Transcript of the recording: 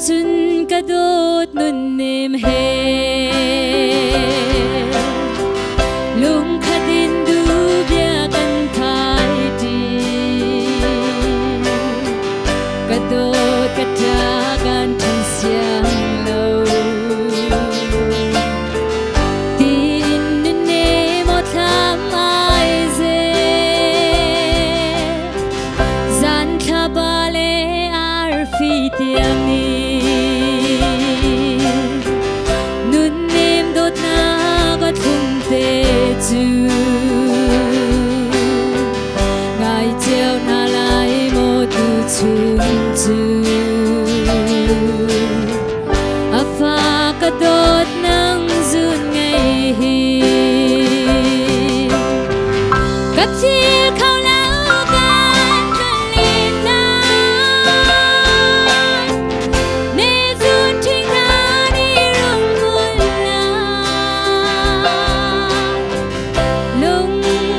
จุนกระโดดนุ่นเนมเฮลุงคดินดูเบียกันทายดีกระโดดกระจากันทุนเสียงโลดินนุ่นเนมอทำไอเซจันทบาเลอาร์ฟีเตียงนี้ngài treo na lại một tu chung chu apa kadot nang zun ngày hi cắt chia khao lao gan lên na ne zun thinh na đi rong buồn la lung chia